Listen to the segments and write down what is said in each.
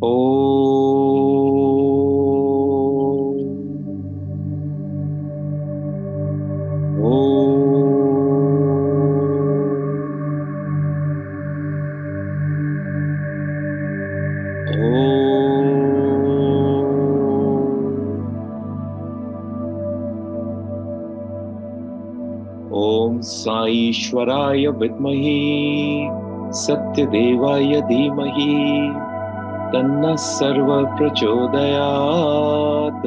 Om Sai Ishwaraya Vidmahi Satyadevaaya Dhimahi Tanna Sarva Prachodayat.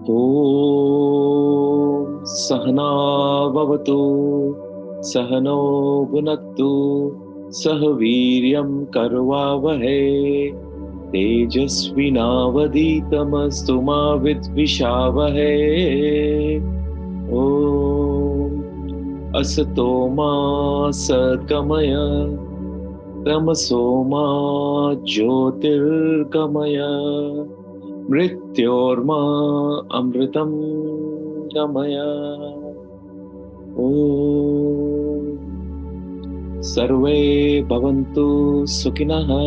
Om Sahana Bhavatu Sahano Bhunaktu Sahaviryam Karvavahe Tejasvinavaditamastu ma vidvishavahe. Om Asato ma Satgamaya Tamaso ma Jyotirgamaya Mrityorma Amritam Gamaya. Om Sarve Bhavantu Sukhinaha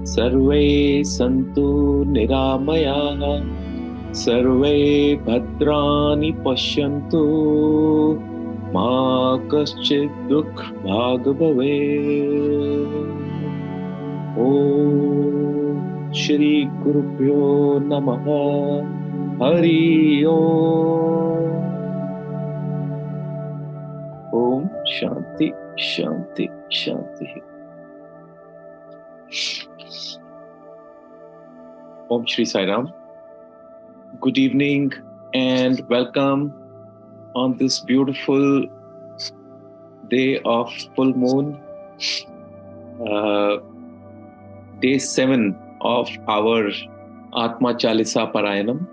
Sarve Santu Niramayaha Sarve Bhadrani Pashyantu Ma Kaschid Dukh Bhag Bhave. Om Shri Gurubhyo Namaha. Hari Om. Om Shanti Shanti Shanti. Om Shri Sai Ram. Good evening and welcome on this beautiful day of full moon, day 7 of our Atma Chalisa Parayanam.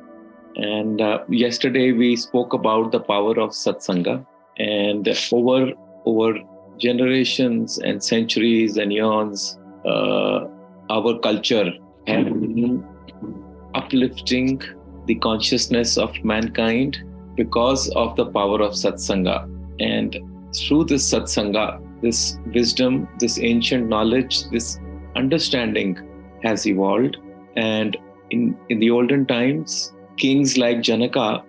And yesterday we spoke about the power of Satsanga, and over generations and centuries and eons, our culture has been uplifting the consciousness of mankind because of the power of Satsanga. And through this Satsanga, this wisdom, this ancient knowledge, this understanding has evolved. And in the olden times, kings like Janaka,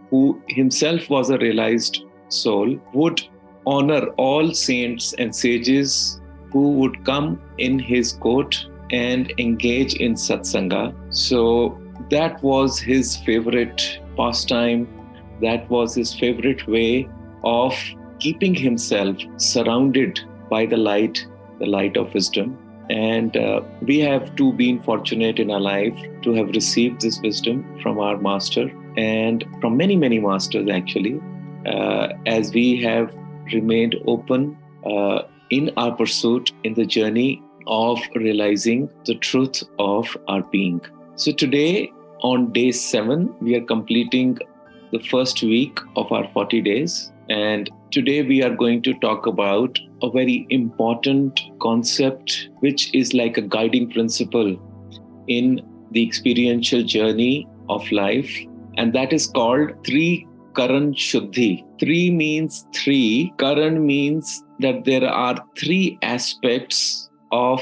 who himself was a realized soul, would honor all saints and sages who would come in his court and engage in Satsanga. So that was his favorite pastime. That was his favorite way of keeping himself surrounded by the light of wisdom. And we have too been fortunate in our life to have received this wisdom from our master and from many, many masters actually, as we have remained open in our pursuit in the journey of realizing the truth of our being. So today, on day 7, we are completing the first week of our 40 days. And today we are going to talk about a very important concept, which is like a guiding principle in the experiential journey of life. And that is called Trikaranshuddhi. Tri means three. Karan means that there are 3 aspects of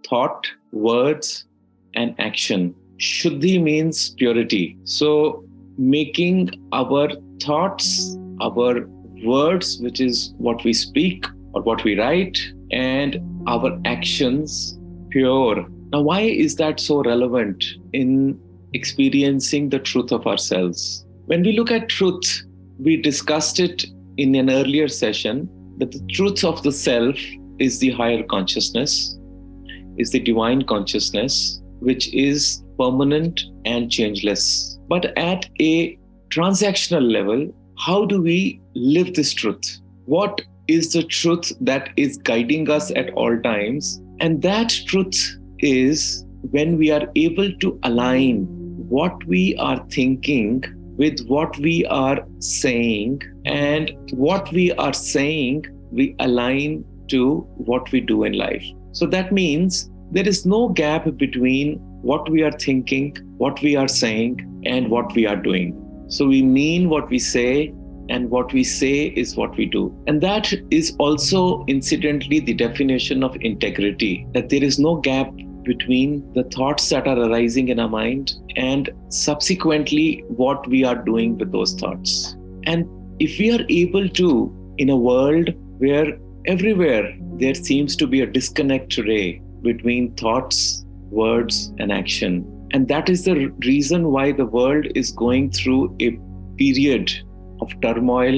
thought, words, and action. Shuddhi means purity. So making our thoughts, our words, which is what we speak or what we write, and our actions pure. Now, why is that so relevant in experiencing the truth of ourselves? When we look at truth, we discussed it in an earlier session, that the truth of the self is the higher consciousness, is the divine consciousness, which is permanent and changeless. But at a transactional level, how do we live this truth? What is the truth that is guiding us at all times? And that truth is when we are able to align what we are thinking with what we are saying, and what we are saying, we align to what we do in life. So that means there is no gap between what we are thinking, what we are saying, and what we are doing. So we mean what we say, and what we say is what we do. And that is also incidentally the definition of integrity, that there is no gap between the thoughts that are arising in our mind and subsequently what we are doing with those thoughts. And if we are able to, in a world where everywhere there seems to be a disconnect today between thoughts, words, and action, and that is the reason why the world is going through a period of turmoil,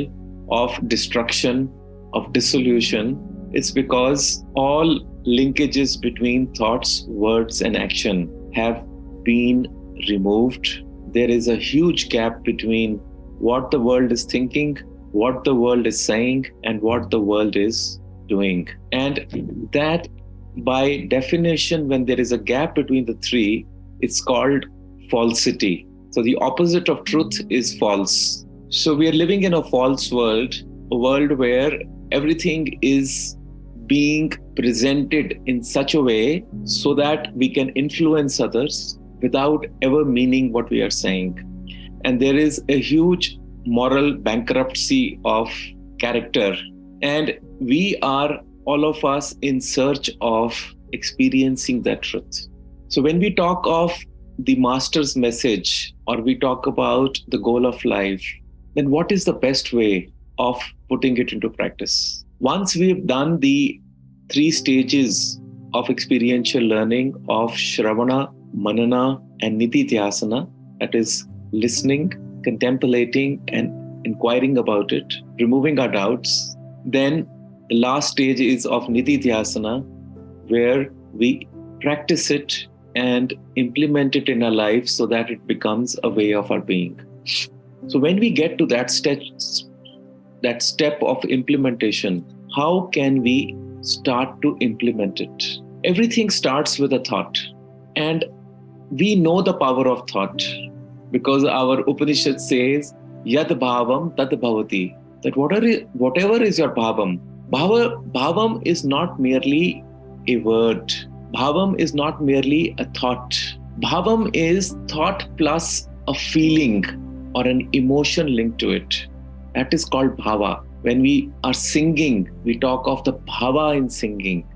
of destruction, of dissolution. It's because all linkages between thoughts, words, and action have been removed. There is a huge gap between what the world is thinking, what the world is saying, and what the world is doing. And that, by definition, when there is a gap between the three, it's called falsity. So the opposite of truth is false. So we are living in a false world, a world where everything is being presented in such a way so that we can influence others without ever meaning what we are saying. And there is a huge moral bankruptcy of character. And we are, all of us, in search of experiencing that truth. So when we talk of the master's message, or we talk about the goal of life, then what is the best way of putting it into practice? Once we've done the 3 stages of experiential learning of Shravana, Manana, and Nididhyasana, that is listening, contemplating, and inquiring about it, removing our doubts, then the last stage is of Nididhyasana, where we practice it and implement it in our life so that it becomes a way of our being. So when we get to that step of implementation, how can we start to implement it? Everything starts with a thought. And we know the power of thought because our Upanishad says, Yad bhavam tad bhavati. That whatever is your bhavam, bhavam is not merely a word. Bhavam is not merely a thought. Bhavam is thought plus a feeling or an emotion linked to it. That is called bhava. When we are singing, we talk of the bhava in singing.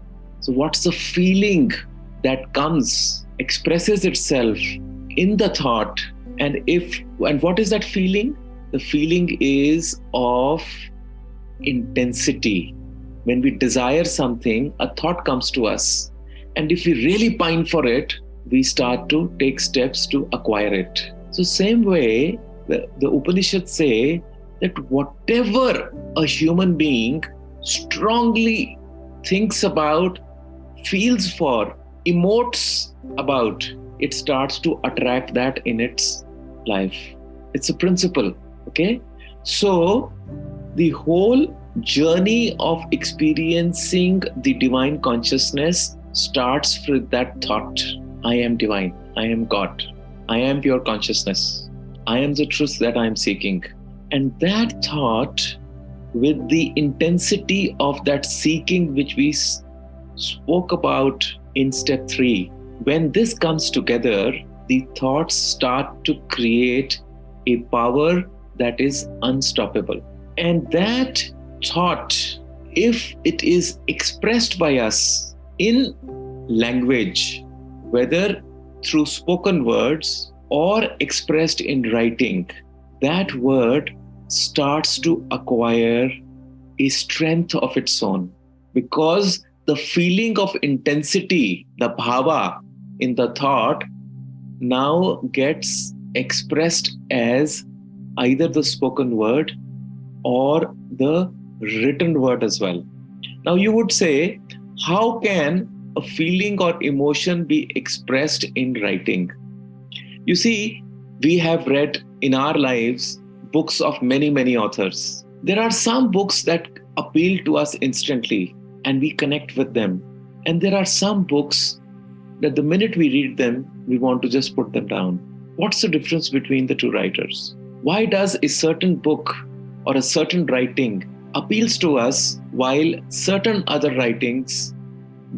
So what's the feeling that comes, expresses itself in the thought? And what is that feeling? The feeling is of intensity. When we desire something, a thought comes to us. And if we really pine for it, we start to take steps to acquire it. So same way, the Upanishads say that whatever a human being strongly thinks about, feels for, emotes about, it starts to attract that in its life. It's a principle, okay? So the whole journey of experiencing the divine consciousness starts with that thought. I am divine. I am God. I am pure consciousness. I am the truth that I am seeking. And that thought, with the intensity of that seeking which we spoke about in step 3, when this comes together, the thoughts start to create a power that is unstoppable. And that thought, if it is expressed by us in language, whether through spoken words or expressed in writing, that word starts to acquire a strength of its own, because the feeling of intensity, the bhava in the thought, now gets expressed as either the spoken word or the written word as well. Now you would say, how can a feeling or emotion be expressed in writing? You see, we have read in our lives books of many, many authors. There are some books that appeal to us instantly and we connect with them. And there are some books that the minute we read them, we want to just put them down. What's the difference between the two writers? Why does a certain book or a certain writing appeals to us while certain other writings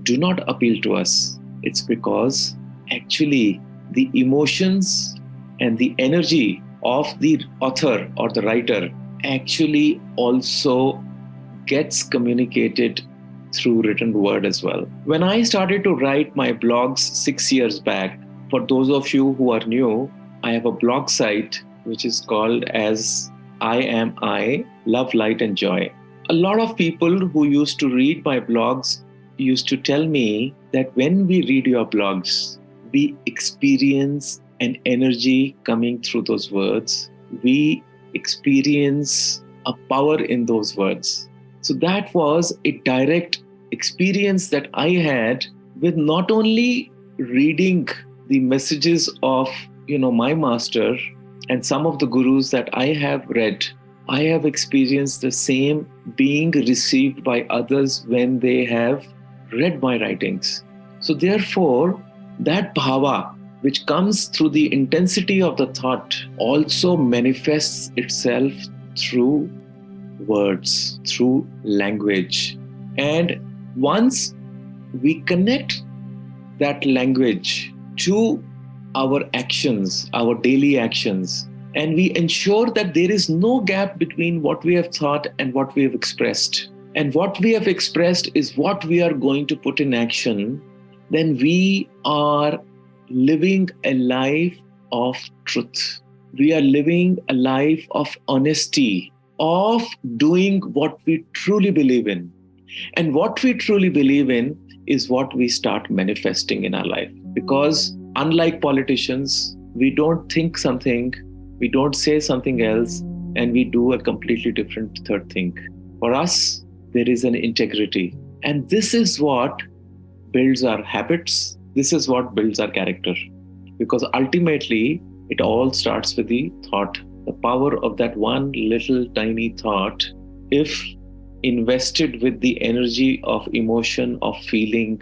do not appeal to us? It's because actually the emotions and the energy of the author or the writer actually also gets communicated through written word as well. When I started to write my blogs 6 years back, for those of you who are new, I have a blog site which is called as I Am I, Love, Light and Joy. A lot of people who used to read my blogs used to tell me that when we read your blogs, we experience an energy coming through those words. We experience a power in those words. So that was a direct experience that I had with not only reading the messages of, my master and some of the gurus that I have read. I have experienced the same being received by others when they have read my writings. So therefore, that bhava, which comes through the intensity of the thought, also manifests itself through words, through language. And once we connect that language to our actions, our daily actions, and we ensure that there is no gap between what we have thought and what we have expressed, and what we have expressed is what we are going to put in action, then we are living a life of truth. We are living a life of honesty, of doing what we truly believe in. And what we truly believe in is what we start manifesting in our life. Because unlike politicians, we don't think something, we don't say something else, and we do a completely different third thing. For us, there is an integrity. And this is what builds our habits. This is what builds our character. Because ultimately, it all starts with the thought. The power of that one little tiny thought, if invested with the energy of emotion, of feeling,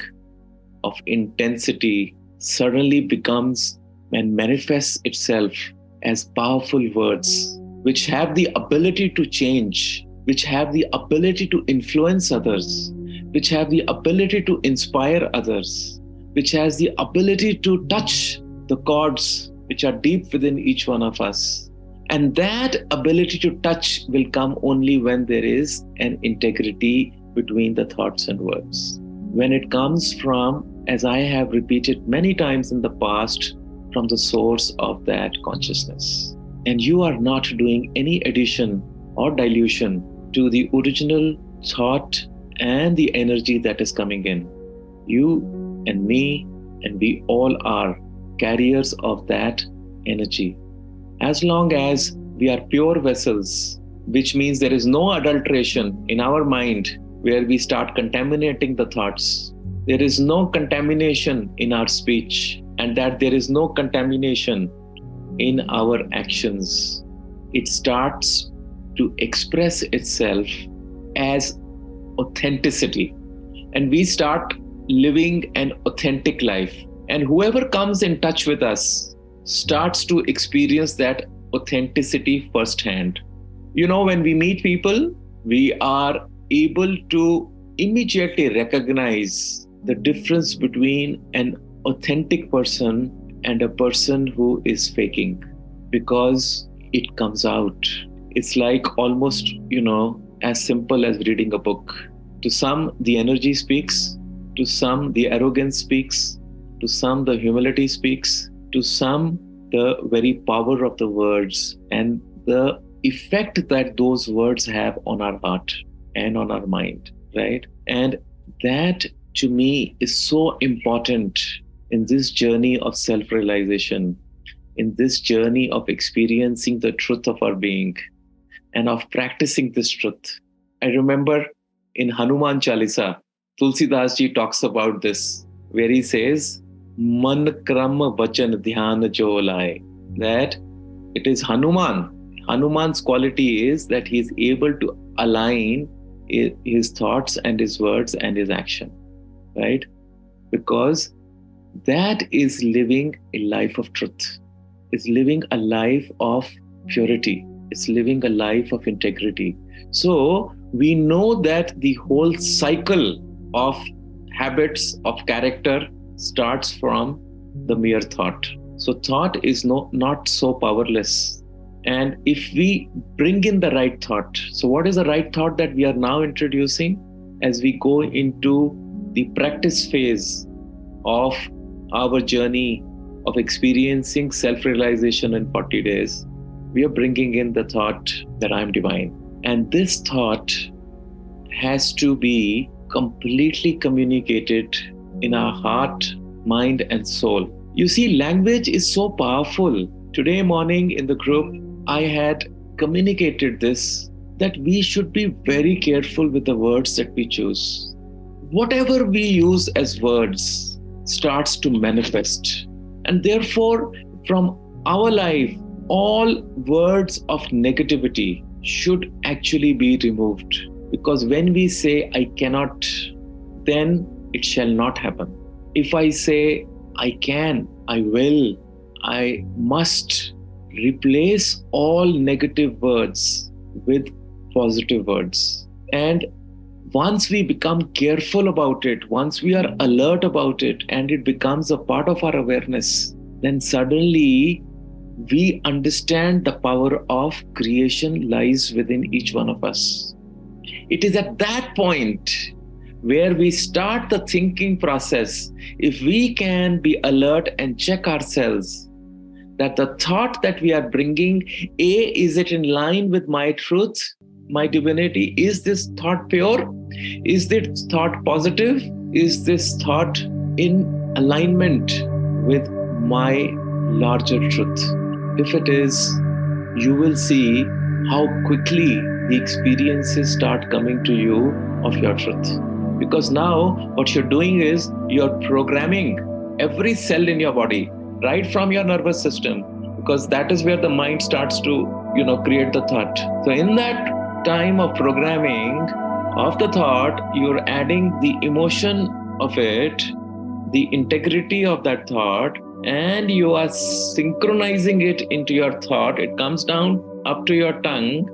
of intensity, suddenly becomes and manifests itself as powerful words, which have the ability to change, which have the ability to influence others, which have the ability to inspire others, which has the ability to touch the chords which are deep within each one of us. And that ability to touch will come only when there is an integrity between the thoughts and words. When it comes from, as I have repeated many times in the past, from the source of that consciousness. And you are not doing any addition or dilution to the original thought and the energy that is coming in. You and me and we all are carriers of that energy. As long as we are pure vessels, which means there is no adulteration in our mind where we start contaminating the thoughts. There is no contamination in our speech, and that there is no contamination in our actions. It starts to express itself as authenticity. And we start living an authentic life. And whoever comes in touch with us starts to experience that authenticity firsthand. When we meet people, we are able to immediately recognize the difference between an authentic person and a person who is faking, because it comes out. It's like almost, as simple as reading a book. To some, the energy speaks. To some, the arrogance speaks. To some, the humility speaks. To some, the very power of the words and the effect that those words have on our heart and on our mind, right? And that, to me, is so important in this journey of self-realization, in this journey of experiencing the truth of our being and of practicing this truth. I remember in Hanuman Chalisa, Tulsidas ji talks about this, where he says, Man kram vachan dhyan jo lai. That it is Hanuman. Hanuman's quality is that he is able to align his thoughts and his words and his action, right? Because that is living a life of truth. It's living a life of purity. It's living a life of integrity. So we know that the whole cycle of habits of character starts from the mere thought. So thought is not so powerless. And if we bring in the right thought, so what is the right thought that we are now introducing as we go into the practice phase of our journey of experiencing self-realization in 40 days? We are bringing in the thought that I am divine. And this thought has to be completely communicated in our heart, mind, and soul. You see, language is so powerful. Today morning in the group, I had communicated this, that we should be very careful with the words that we choose. Whatever we use as words starts to manifest. And therefore, from our life, all words of negativity should actually be removed. Because when we say, I cannot, then it shall not happen. If I say, I can, I will, I must, replace all negative words with positive words. And once we become careful about it, once we are alert about it, and it becomes a part of our awareness, then suddenly we understand the power of creation lies within each one of us. It is at that point where we start the thinking process. If we can be alert and check ourselves, that the thought that we are bringing, is it in line with my truth, my divinity? Is this thought pure? Is this thought positive? Is this thought in alignment with my larger truth? If it is, you will see how quickly the experiences start coming to you of your truth. Because now what you're doing is you're programming every cell in your body, right from your nervous system, because that is where the mind starts to, create the thought. So in that time of programming of the thought, you're adding the emotion of it, the integrity of that thought, and you are synchronizing it into your thought. It comes down up to your tongue,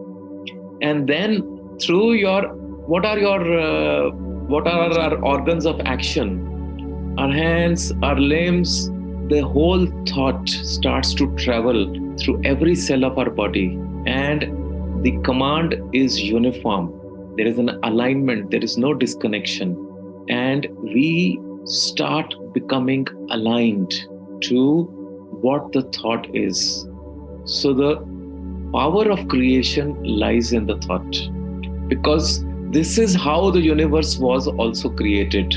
and then through your, what are our organs of action? Our hands, our limbs, the whole thought starts to travel through every cell of our body, and the command is uniform. There is an alignment, there is no disconnection, and we start becoming aligned to what the thought is. So the power of creation lies in the thought, because this is how the universe was also created.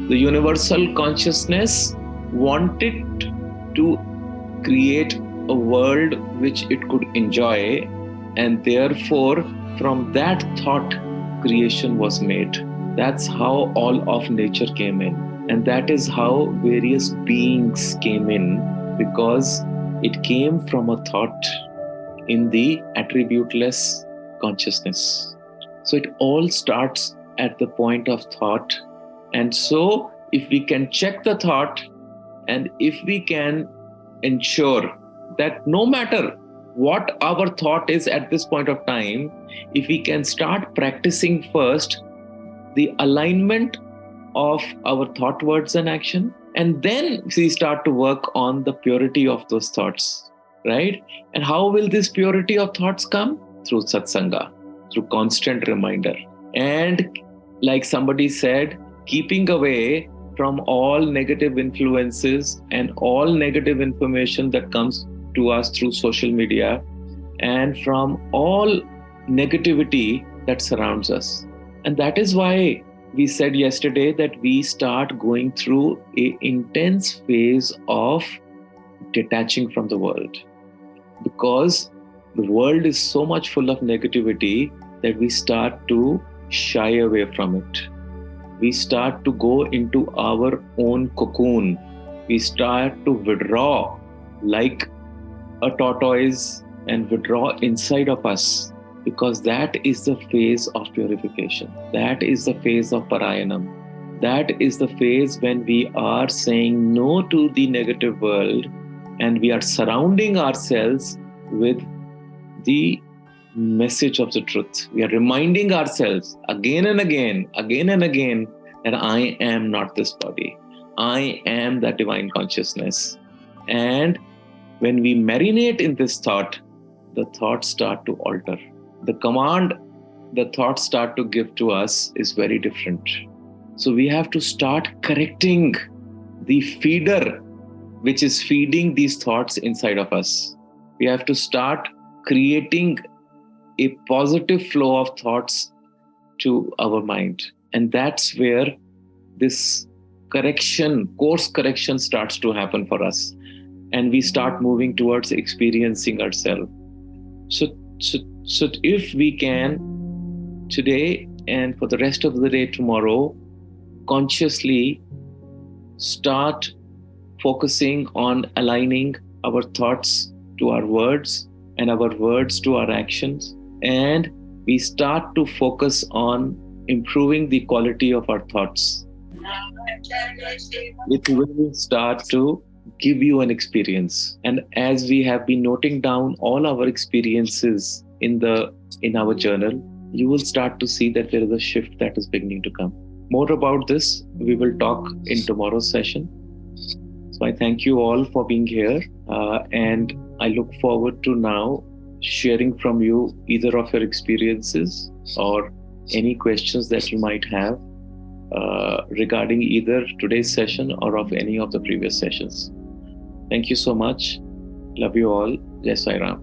The universal consciousness wanted to create a world which it could enjoy, and therefore from that thought creation was made. That's how all of nature came in, and that is how various beings came in, because it came from a thought in the attributeless consciousness. So it all starts at the point of thought. And so if we can check the thought, and if we can ensure that no matter what our thought is at this point of time, if we can start practicing first the alignment of our thought, words, and action, and then we start to work on the purity of those thoughts, right? And how will this purity of thoughts come? Through satsanga, through constant reminder. And like somebody said, keeping away from all negative influences and all negative information that comes to us through social media, and from all negativity that surrounds us. And that is why we said yesterday that we start going through an intense phase of detaching from the world, because the world is so much full of negativity that we start to shy away from it. We start to go into our own cocoon. We start to withdraw like a tortoise and withdraw inside of us, because that is the phase of purification. That is the phase of Parayanam. That is the phase when we are saying no to the negative world, and we are surrounding ourselves with the message of the truth. We are reminding ourselves again and again that I am not this body. I am that divine consciousness. And when we marinate in this thought, the thoughts start to alter. The command the thoughts start to give to us is very different. So we have to start correcting the feeder which is feeding these thoughts inside of us. We have to start creating a positive flow of thoughts to our mind. And that's where this course correction starts to happen for us. And we start moving towards experiencing ourselves. So if we can today and for the rest of the day tomorrow, consciously start focusing on aligning our thoughts to our words and our words to our actions. And we start to focus on improving the quality of our thoughts. It will start to give you an experience. And as we have been noting down all our experiences in our journal, you will start to see that there is a shift that is beginning to come. More about this, we will talk in tomorrow's session. So I thank you all for being here. And I look forward to now sharing from you either of your experiences or any questions that you might have regarding either today's session or of any of the previous sessions. Thank you so much. Love you all. Jai Sai Ram.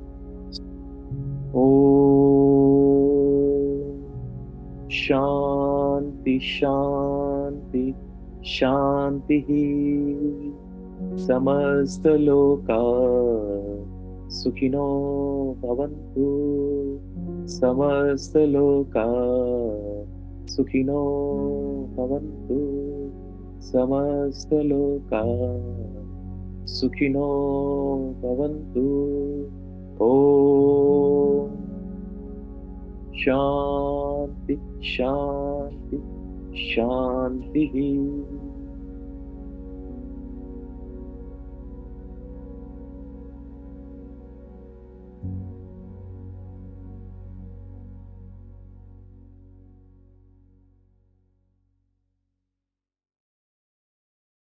Om Shanti Shanti Shanti Samasta Loka Sukhino Bhavantu Samasta Loka Sukhino Bhavantu Samasta Loka Sukhino Bhavantu. Om Shanti Shanti Shanti